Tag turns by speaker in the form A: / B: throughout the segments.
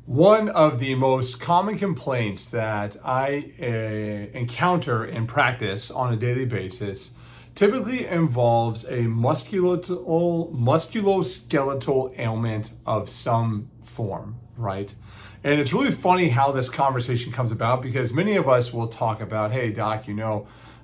A: One of the most common complaints that I encounter in practice on a daily basis typically involves a musculoskeletal ailment of some form, right? And it's really funny how this conversation comes about because many of us will talk about, hey, doc,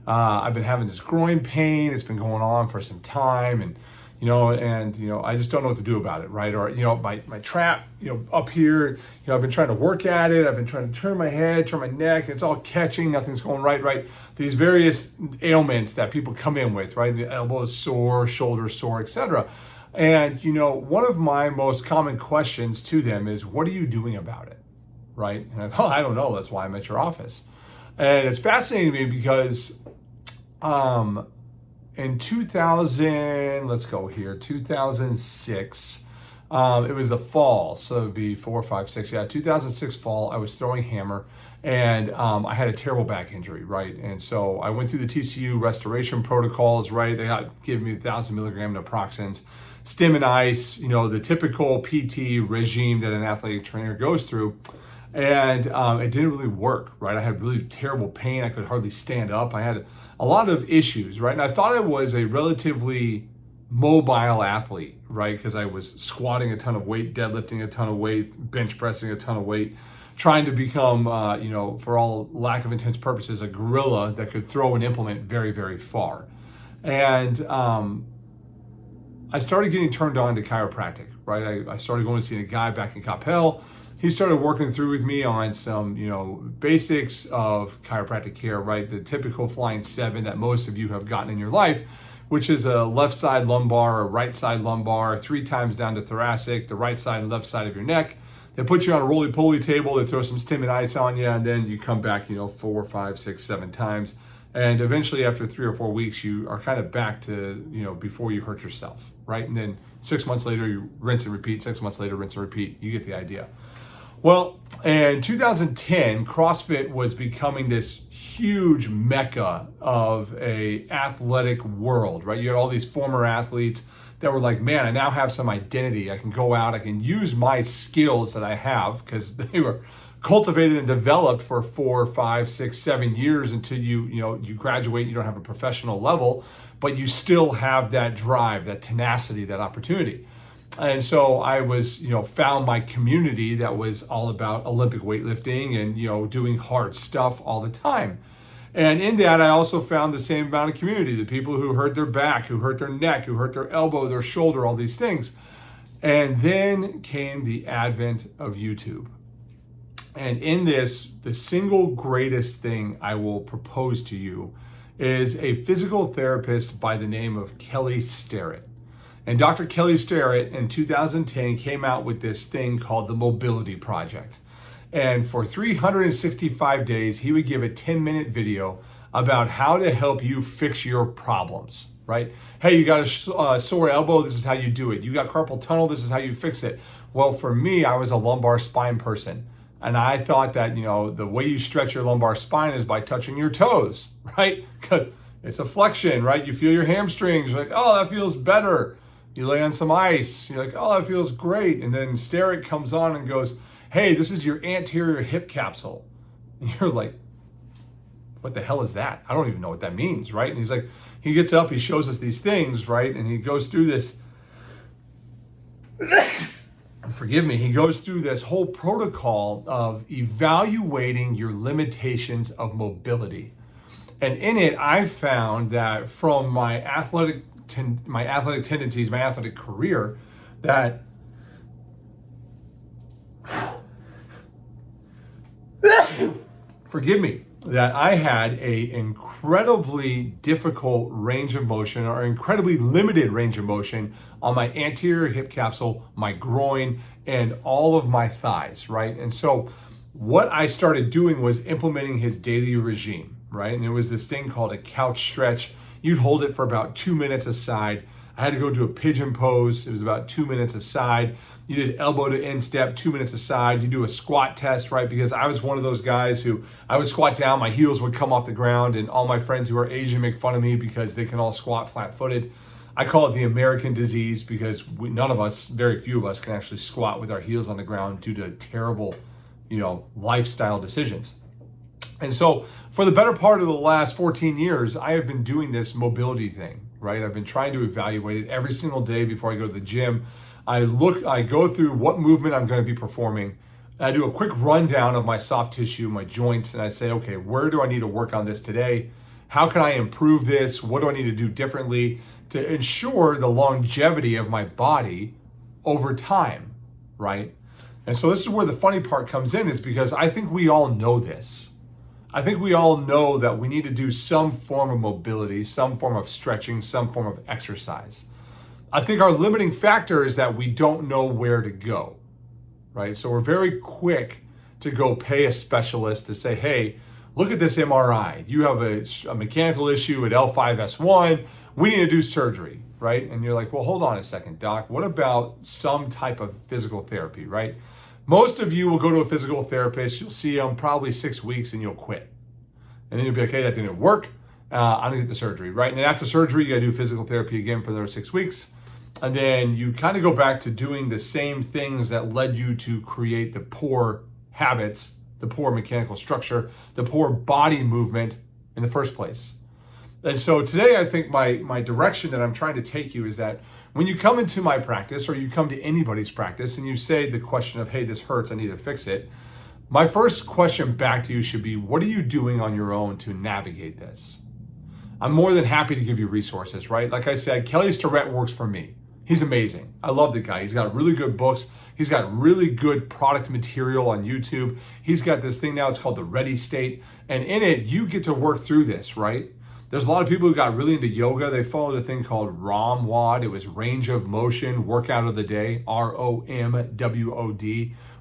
A: I've been having this groin pain. It's been going on for some time, and I just don't know what to do about it, right? Or, my trap, up here, I've been trying to work at it. I've been trying to turn my head, turn my neck. It's all catching. Nothing's going right? These various ailments that people come in with, right? The elbow is sore, shoulder sore, etc. And, one of my most common questions to them is, what are you doing about it, right? And I don't know. That's why I'm at your office. And it's fascinating to me because, in 2006, it was the fall, so it'd be 4, 5, 6, 2006 fall, I was throwing hammer, and I had a terrible back injury, right? And so I went through the TCU restoration protocols, right? They got given me 1,000 milligram naproxens, stim and ice, the typical PT regime that an athletic trainer goes through. And it didn't really work, right? I had really terrible pain. I could hardly stand up. I had a lot of issues, right? And I thought I was a relatively mobile athlete, right? Because I was squatting a ton of weight, deadlifting a ton of weight, bench pressing a ton of weight, trying to become, for all lack of intense purposes, a gorilla that could throw an implement very, very far. And I started getting turned on to chiropractic, right? I started going to see a guy back in Coppell. He started working through with me on some, basics of chiropractic care, right? The typical flying 7 that most of you have gotten in your life, which is a left side lumbar or right side lumbar, 3 times down to thoracic, the right side and left side of your neck. They put you on a roly-poly table, they throw some stim and ice on you, and then you come back, 4, 5, 6, 7 times. And eventually after 3 or 4 weeks, you are kind of back to, before you hurt yourself, right? And then 6 months later, you rinse and repeat, 6 months later, rinse and repeat. You get the idea. Well, in 2010, CrossFit was becoming this huge mecca of a athletic world, right? You had all these former athletes that were like, man, I now have some identity. I can go out, I can use my skills that I have because they were cultivated and developed for 4, 5, 6, 7 years until you graduate, you don't have a professional level, but you still have that drive, that tenacity, that opportunity. And so I was, found my community that was all about Olympic weightlifting and, doing hard stuff all the time. And in that, I also found the same amount of community, the people who hurt their back, who hurt their neck, who hurt their elbow, their shoulder, all these things. And then came the advent of YouTube. And in this, the single greatest thing I will propose to you is a physical therapist by the name of Kelly Starrett. And Dr. Kelly Starrett in 2010 came out with this thing called the Mobility Project. And for 365 days, he would give a 10-minute video about how to help you fix your problems, right? Hey, you got a sore elbow, this is how you do it. You got carpal tunnel, this is how you fix it. Well, for me, I was a lumbar spine person. And I thought that, the way you stretch your lumbar spine is by touching your toes, right? Because it's a flexion, right? You feel your hamstrings, you're like, oh, that feels better. You lay on some ice, you're like, oh, that feels great. And then Starrett comes on and goes, hey, this is your anterior hip capsule. And you're like, what the hell is that? I don't even know what that means, right? And he's like, he gets up, he shows us these things, right? And he goes through this, he goes through this whole protocol of evaluating your limitations of mobility. And in it, I found that from my athletic tendencies, my athletic career, that that I had a incredibly difficult range of motion or incredibly limited range of motion on my anterior hip capsule, my groin, and all of my thighs, right? And so what I started doing was implementing his daily regime, right? And it was this thing called a couch stretch. You'd hold it for about 2 minutes aside. I had to go do a pigeon pose. It was about 2 minutes aside. You did elbow to instep, 2 minutes aside. You do a squat test, right? Because I was one of those guys who I would squat down, my heels would come off the ground, and all my friends who are Asian make fun of me because they can all squat flat-footed. I call it the American disease because none of us, very few of us, can actually squat with our heels on the ground due to terrible, lifestyle decisions. And so for the better part of the last 14 years, I have been doing this mobility thing, right? I've been trying to evaluate it every single day before I go to the gym. I go through what movement I'm going to be performing. I do a quick rundown of my soft tissue, my joints, and I say, okay, where do I need to work on this today? How can I improve this? What do I need to do differently to ensure the longevity of my body over time, right? And so this is where the funny part comes in, is because I think we all know this. I think we all know that we need to do some form of mobility, some form of stretching, some form of exercise. I think our limiting factor is that we don't know where to go, right? So we're very quick to go pay a specialist to say, hey, look at this MRI. You have a mechanical issue at L5-S1. We need to do surgery, right? And you're like, well, hold on a second, doc. What about some type of physical therapy, right? Most of you will go to a physical therapist. You'll see them probably 6 weeks and you'll quit. And then you'll be like, okay, that didn't work. I'm gonna get the surgery, right? And then after surgery, you gotta do physical therapy again for those 6 weeks. And then you kind of go back to doing the same things that led you to create the poor habits, the poor mechanical structure, the poor body movement in the first place. And so today, I think my direction that I'm trying to take you is that when you come into my practice or you come to anybody's practice and you say the question of, hey, this hurts, I need to fix it. My first question back to you should be, what are you doing on your own to navigate this? I'm more than happy to give you resources, right? Like I said, Kelly Starrett works for me. He's amazing. I love the guy. He's got really good books. He's got really good product material on YouTube. He's got this thing now, it's called the Ready State. And in it, you get to work through this, right? There's a lot of people who got really into yoga. They followed a thing called ROMWOD. It was range of motion, workout of the day, ROMWOD,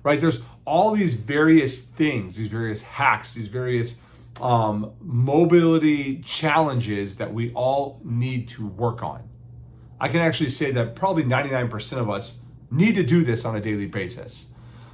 A: right? There's all these various things, these various hacks, these various mobility challenges that we all need to work on. I can actually say that probably 99% of us need to do this on a daily basis.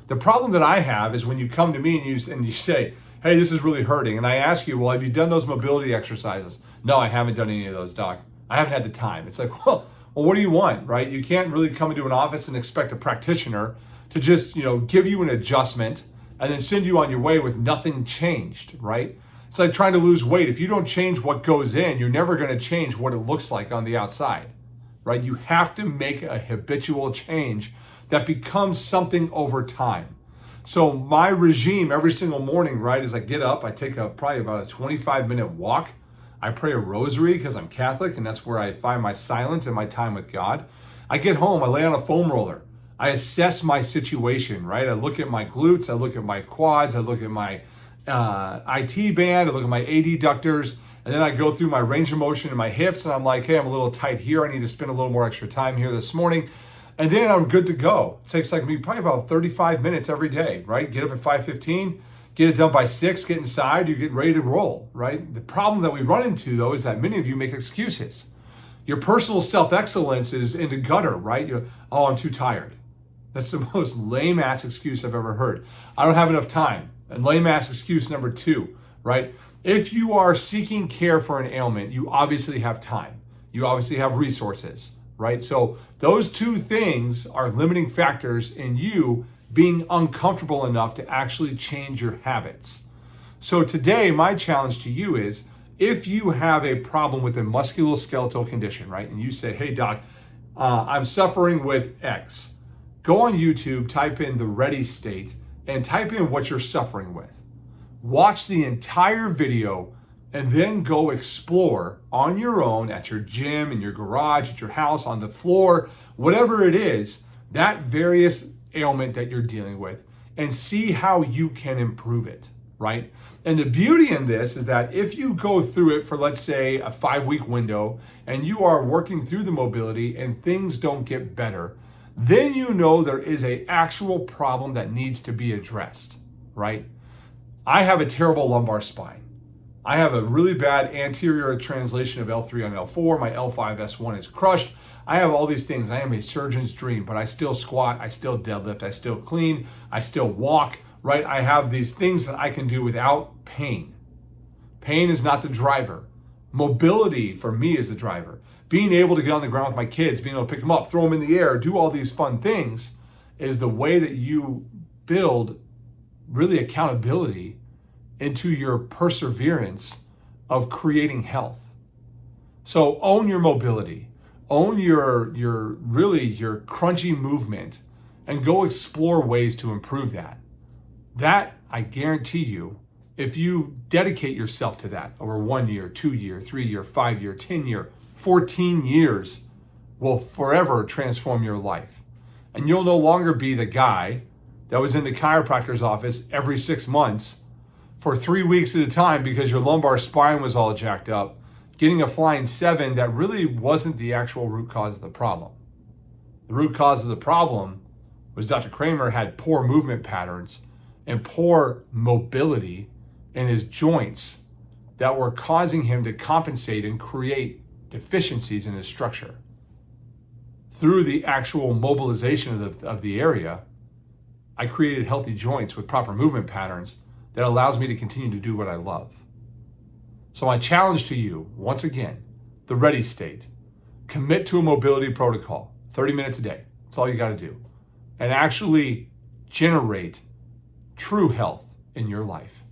A: The problem that I have is when you come to me and you say, hey, this is really hurting. And I ask you, well, have you done those mobility exercises? No, I haven't done any of those, doc. I haven't had the time. It's like, well, what do you want, right? You can't really come into an office and expect a practitioner to just, give you an adjustment and then send you on your way with nothing changed, right? It's like trying to lose weight. If you don't change what goes in, you're never going to change what it looks like on the outside, right? You have to make a habitual change that becomes something over time. So my regime every single morning, right, is I get up, I take probably about a 25-minute walk. I pray a rosary because I'm Catholic and that's where I find my silence and my time with God. I get home, I lay on a foam roller. I assess my situation, right? I look at my glutes, I look at my quads, I look at my IT band, I look at my adductors, and then I go through my range of motion in my hips and I'm like, hey, I'm a little tight here. I need to spend a little more extra time here this morning. And then I'm good to go. It takes me probably about 35 minutes every day, right? Get up at 5:15, get it done by 6, get inside, you get ready to roll, right? The problem that we run into though is that many of you make excuses. Your personal self-excellence is in the gutter, right? I'm too tired. That's the most lame ass excuse I've ever heard. I don't have enough time. And lame ass excuse number 2, right? If you are seeking care for an ailment, you obviously have time. You obviously have resources, right? So those two things are limiting factors in you being uncomfortable enough to actually change your habits. So today, my challenge to you is, if you have a problem with a musculoskeletal condition, right? And you say, hey doc, I'm suffering with X. Go on YouTube, type in the Ready State, and type in what you're suffering with. Watch the entire video and then go explore on your own at your gym, in your garage, at your house, on the floor, whatever it is, that various ailment that you're dealing with, and see how you can improve it, right? And the beauty in this is that if you go through it for, let's say, a 5-week window and you are working through the mobility and things don't get better, then you know there is an actual problem that needs to be addressed, right? I have a terrible lumbar spine. I have a really bad anterior translation of L3 on L4. My L5-S1 is crushed. I have all these things. I am a surgeon's dream, but I still squat, I still deadlift, I still clean, I still walk, right? I have these things that I can do without pain. Pain is not the driver. Mobility for me is the driver. being able to get on the ground with my kids, being able to pick them up, throw them in the air, do all these fun things is the way that you build really accountability into your perseverance of creating health. So own your mobility, own your crunchy movement, and go explore ways to improve that. That, I guarantee you, if you dedicate yourself to that over 1 year, 2 year, 3 year, 5 year, 10 year, 14 years, will forever transform your life. And you'll no longer be the guy that was in the chiropractor's office every 6 months for 3 weeks at a time because your lumbar spine was all jacked up, getting a flying 7 that really wasn't the actual root cause of the problem. The root cause of the problem was Dr. Kramer had poor movement patterns and poor mobility in his joints that were causing him to compensate and create deficiencies in his structure. Through the actual mobilization of the area, I created healthy joints with proper movement patterns that allows me to continue to do what I love. So my challenge to you, once again, the ready state, commit to a mobility protocol, 30 minutes a day. That's all you got to do. And actually generate true health in your life.